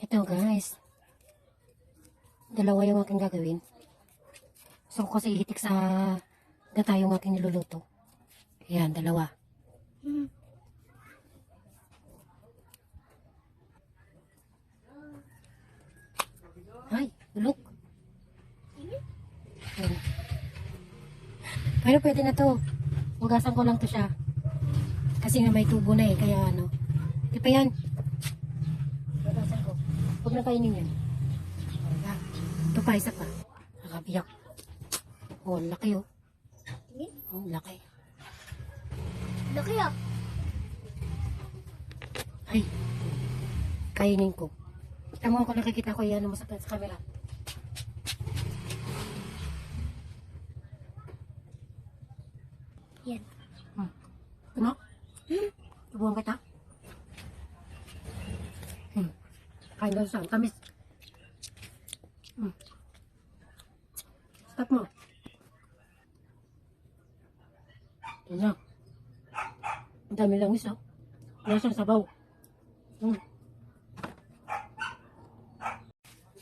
Ito guys, dalawa yung aking gagawin. So kasi hitik sa gata yung aking niluluto. Ayan, dalawa. Ay, bulok. Ayan. Pero pwede na to. Hugasan ko lang to siya. Kasi nga may tubo na eh, kaya ano. Di pa yan. Hugasan ko. Huwag na kainin yan. Ayan. Ito pa, isa pa. Nakabiyak. Oh, laki oh. Oh, laki. Laki ah. Ay. Kainin ko. Kita mo ako nakikita ko yan mo sa camera. Yan. Ano? Subuhan kita. Kain daw siya. Tamis. Stop mo. Yan na. Ang dami lang isa. Wala siyang sabaw.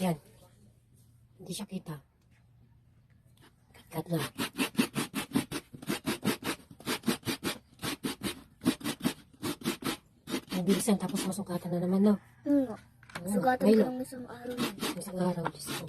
Yan. Hindi siya kita. Kat-kat lang. Bilisan tapos masugatan na naman, no? Sugatan ko ng isang araw yan. Isang araw, Diyos ko.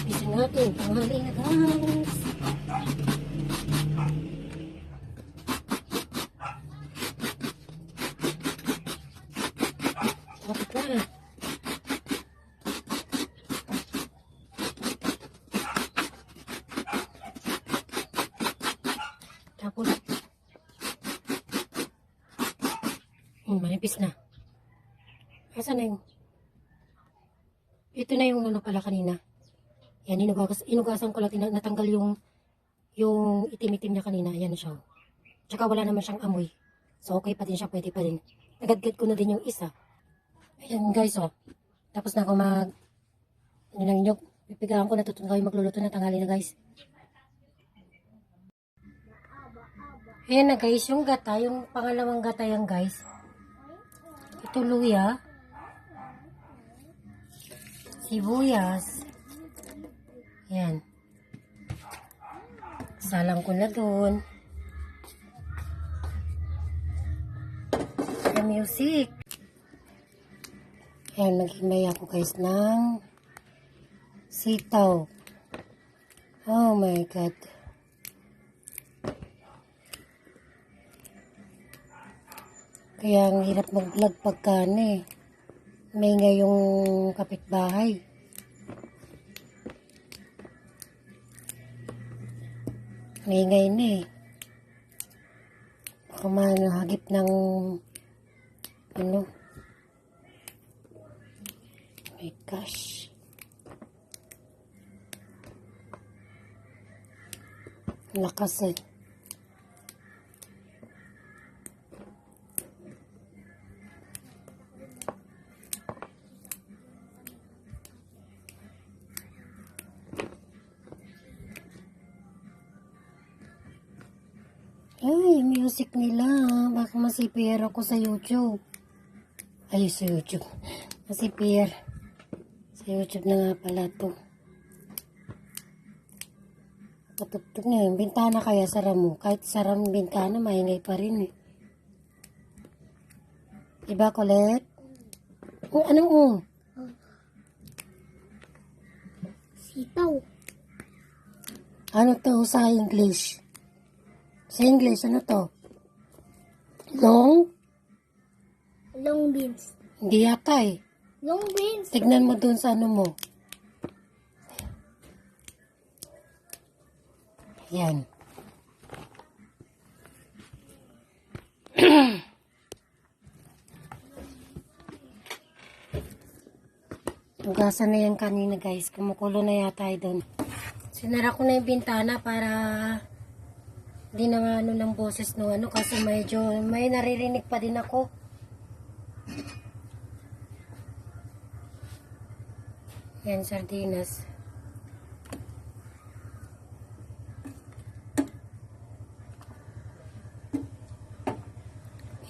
Gising natin, tanghali na guys. Bakit na? Tapos, manipis na. Asan na yung? Ito na yung ano pala kanina. Yan, inugasan ko lang, natanggal yung itim-itim niya kanina. Ayan na siya. Tsaka wala naman siyang amoy. So, okay pa din siya, pwede pa din. Nagadgad ko na din yung isa. Ayan guys, oh. Tapos na ako ano lang yun, pipigaan ko, natutunan kayo magluluto na tanghali na guys. Ayan na guys, yung gata, yung pangalawang gata yan guys. Ito luya. Sibuyas. Ayan. Salang ko na doon. The music. Ayan, naghimay ako guys ng sitaw. Oh my God. Kaya ang hirap mag-vlog pagka eh. May ngayong kapitbahay. Maingay na eh. Baka manahagip ng ano. My gosh. Lakas eh. Ay, music nila. Baka masipir ako sa YouTube. Ay, sa YouTube. Masipir. Sa YouTube na nga pala to. Patugtog na yun. Bintana kaya sara mo. Kahit sara mo bintana, maingay pa rin eh. Diba, Colette? Anong Sitaw. Ano to sa English? Sa English, ano to? Long? Long beans. Hindi yata eh. Long beans. Tignan mo dun sa ano mo. Yan. Hugasan na yan kanina guys. Kumukulo na yata doon. Sinara ko na yung bintana para hindi na nga ano ng boses no ano kasi medyo may naririnig pa din ako. Yan, sardinas.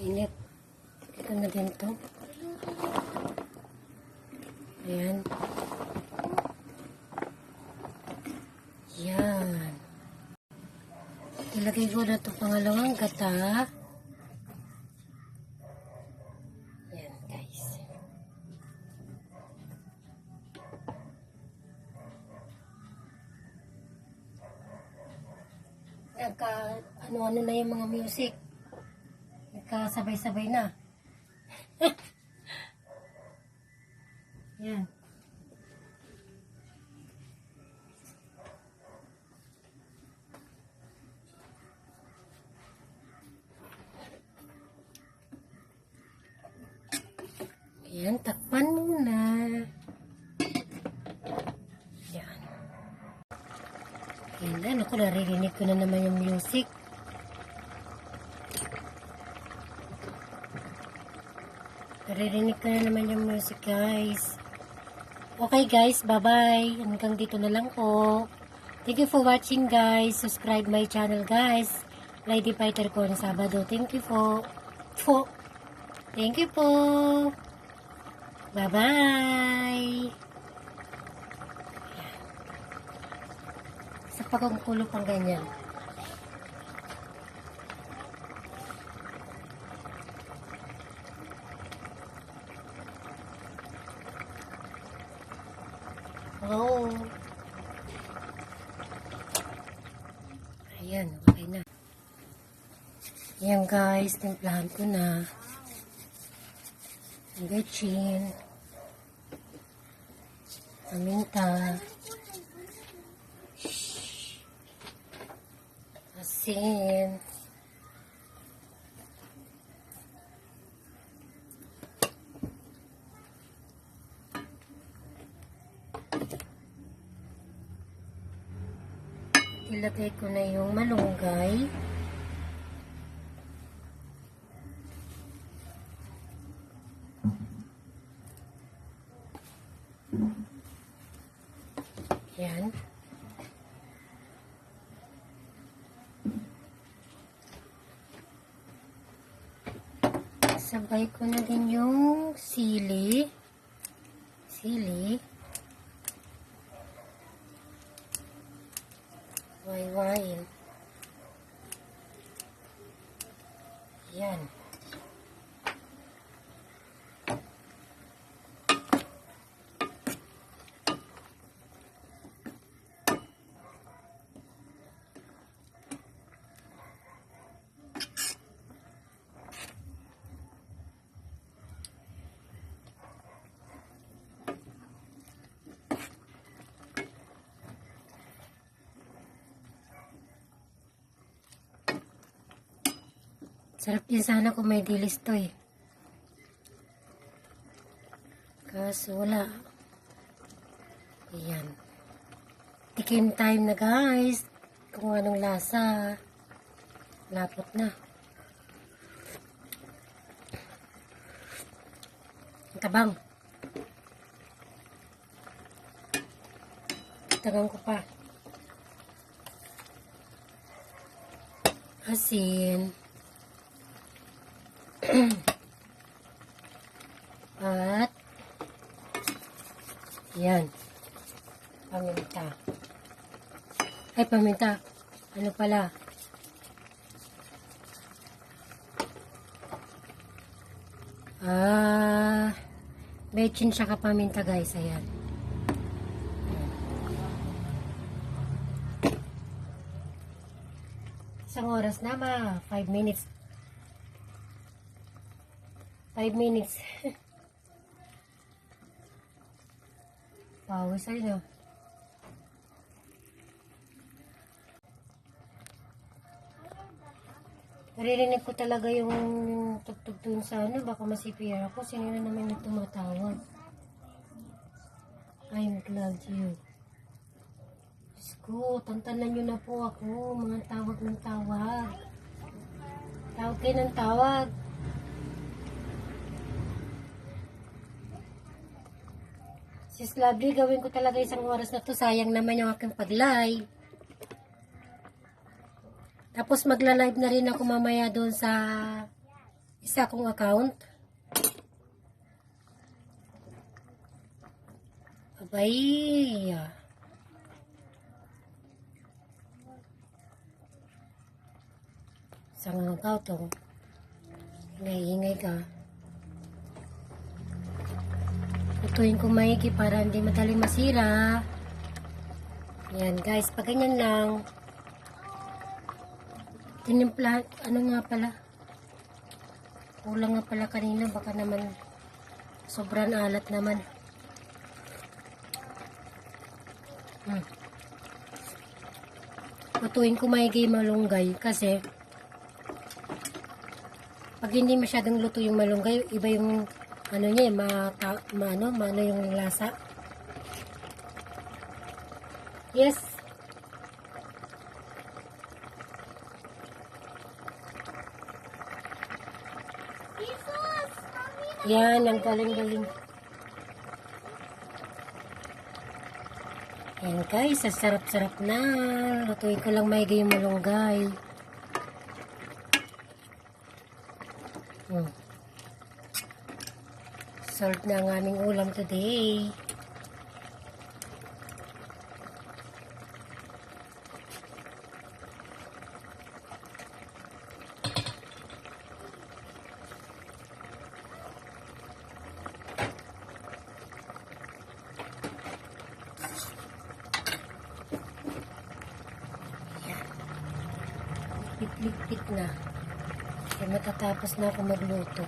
Init. Ito na din to. Ayan. Yan. Ilagay ko na ito pangalawang gata. Yan guys. Ano-ano na yung mga music. Nagkasabay-sabay na. Yan. Ayan, takpan muna. Yan. Ayan, ako naririnig ko na naman yung music. Naririnig ko na naman yung music, guys. Okay, guys. Bye-bye. Hanggang dito na lang po. Thank you for watching, guys. Subscribe my channel, guys. Lady Fighter ko ng Sabado. Thank you po. Thank you po. Bye-bye. Sa pagkukulo pang ganyan. Oh. Ayan, okay na. Ayan guys, timplahan ko na. Ang gatchin. Paminta. Asin. Ilagay ko na yung malunggay. Yan. Sabay ko na din yung sili. Waywayin. Yan. Sarap din sana kung may dilis to eh. Kaso wala. Ayan. Tikim time na guys. Kung anong lasa. Lapot na. Ang tabang. Tagang ko pa. Asin. At yan, paminta. Ay, paminta. Ano pala? Bechin siya paminta guys. Ayan. Isang oras na 5 minutes. 5 minutes. Pawis ay no. Naririnig ko talaga yung tugtog dun sa ano. Baka masipira ako. Sino na naman yung tumatawag. I'm glad you. Diyos ko, tantanan nyo na po ako. Mga tawag ng tawag. Tawag kayo ng tawag. Sis Lovely, gawin ko talaga isang oras na to. Sayang naman yung aking pag-live. Tapos magla-live na rin ako mamaya doon sa isa kong account. Abay. Isang account to. Ingay-ingay ka. Lutuin ko maigi para hindi madaling masira. Yan guys, pag ganyan lang. Tinimpla, ano nga pala? Kulang nga pala kanina, baka naman sobrang alat naman. Lutuin ko maigi malunggay kasi pag hindi masyadong luto yung malunggay, iba yung ano niya, maano yung lasa. Yes. Jesus! Yan, ang galing-galing. Yan guys, sarap-sarap na. Lutuin ko lang maigi yung malunggay. Salt na ang aming ulam today. Pit-pit na. Kaya matatapos na ako magluto.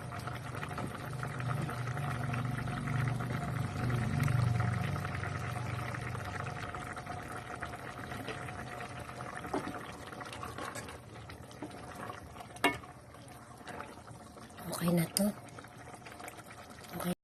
Okay na to. Okay.